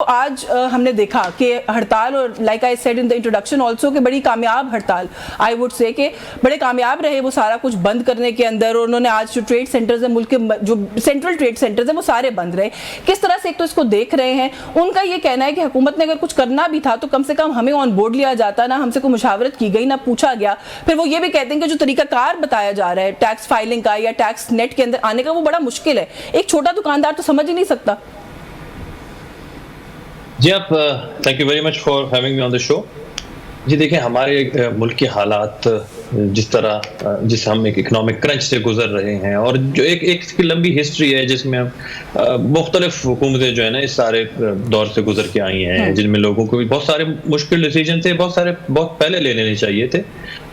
آج ہم نے دیکھا کہ ہڑتال, اور like I said in the introduction also کہ بڑی کامیاب ہڑتال, آئی وڈ سے کہ بڑے کامیاب رہے وہ سارا کچھ بند کرنے کے اندر, اور انہوں نے آج جو ٹریڈ سینٹرز ہیں ملک کے جو سینٹرل ٹریڈ سینٹرز ہیں وہ سارے بند رہے. کس طرح سے ایک تو اس کو دیکھ رہے ہیں؟ ان کا یہ کہنا ہے کہ حکومت نے اگر کچھ کرنا بھی تھا تو کم سے کم ہمیں آن بورڈ لیا جاتا, نہ ہم سے کوئی مشاورت کی گئی, نہ پوچھا گیا. پھر وہ یہ بھی کہتے ہیں کہ جو طریقہ کار بتایا جا رہا ہے ٹیکس فائلنگ کا یا ٹیکس نیٹ کے اندر آنے کا وہ بڑا مشکل ہے, ایک چھوٹا دکاندار تو سمجھ ہی نہیں سکتا. جی آپ thank you very much for having me on the show. جی دیکھیں ہمارے ملک کے حالات جس ہم ایک اکنامک کرنچ سے گزر رہے ہیں, اور جو ایک لمبی ہسٹری ہے جس میں مختلف حکومتیں جو ہے نا اس سارے دور سے گزر کے آئی ہیں, جن میں لوگوں کو بھی بہت سارے مشکل ڈیسیجن تھے, بہت پہلے لے لینے چاہیے تھے,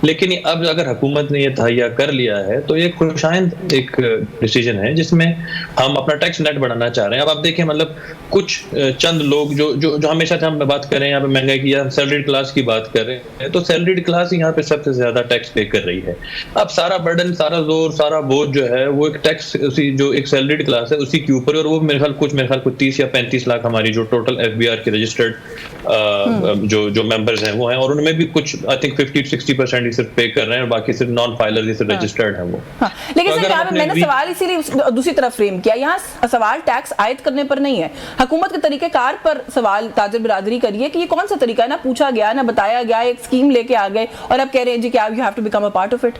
لیکن اب اگر حکومت نے یہ تہیا کر لیا ہے تو یہ خوشائند ایک ڈیسیجن ہے جس میں ہم اپنا ٹیکس نیٹ بڑھانا چاہ رہے ہیں. اب آپ دیکھیں مطلب کچھ چند لوگ جو ہمیشہ سے ہم بات کر رہے ہیں یہاں پہ مہنگائی کی, ہم سیلریڈ کلاس کی بات کر رہے ہیں, تو سیلریڈ کلاس یہاں پہ سب سے زیادہ ٹیکس پے کر رہی ہے. اب سارا برڈن, سارا زور, سارا بوجھ جو ہے وہ ایک ٹیکس جو ایک سیلریڈ کلاس ہے اسی کے اوپر, اور وہ میرے خیال کچھ 30 یا 35 لاکھ ہماری جو ٹوٹل ایف بی آر کے رجسٹرڈ جو ممبرز ہیں وہ ہیں, اور ان میں بھی کچھ آئی تھنک 50-60% صرف پے کر رہے ہیں, اور باقی صرف نان فائلر جیسے رجسٹرڈ ہیں وہ. لیکن سر یہاں پہ میں نے سوال اسی لیے دوسری طرف فریم کیا, یہاں سوال ٹیکس عائد کرنے پر نہیں ہے, حکومت کے طریقہ کار پر سوال تاجر برادری کریے کہ یہ کون سا طریقہ ہے, نہ پوچھا گیا نہ بتایا گیا, ایک اسکیم لے کے آ گئے اور اب کہہ رہے ہیں جی کہ you have to become a part of it.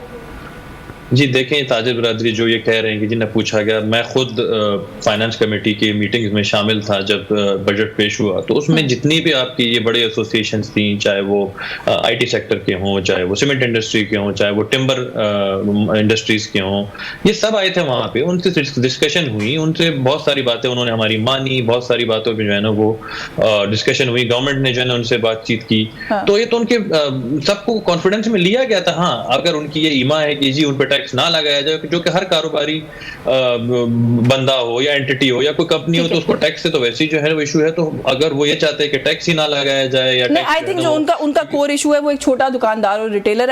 جی دیکھیں تاجر برادری جو یہ کہہ رہے ہیں کہ جی نہ پوچھا گیا, میں خود فائنانس کمیٹی کی میٹنگز میں شامل تھا جب بجٹ پیش ہوا, تو اس میں جتنی بھی آپ کی یہ بڑے ایسوسیشنز تھیں, چاہے وہ آئی ٹی سیکٹر کے ہوں, چاہے وہ سیمنٹ انڈسٹری کے ہوں, چاہے وہ ٹمبر انڈسٹریز کے ہوں, یہ سب آئے تھے وہاں پہ, ان سے ڈسکشن ہوئی, ان سے بہت ساری باتیں انہوں نے ہماری مانی, بہت ساری باتوں پہ جو ہے نا وہ ڈسکشن ہوئی, گورنمنٹ نے جو ہے نا ان سے بات چیت کی. تو یہ تو ان کے سب کو کانفیڈنس میں لیا گیا تھا. ہاں اگر ان کی یہ ایما ہے کہ جی ان پہ ٹیکس نہ لگایا جائے, جو کہ ہر کاروباری بندہ ہو یا اینٹی ہو یا کوئی کمپنی ہو تو اس کو ٹیکس سے تو ویسے ہی جو ہے وہ ایشو ہے, تو اگر وہ یہ چاہتے ہیں کہ ٹیکس ہی نہ لگایا جائے یا آئی تھنک جو ان کا کور ایشو ہے وہ ایک چھوٹا دکاندار اور ریٹیلر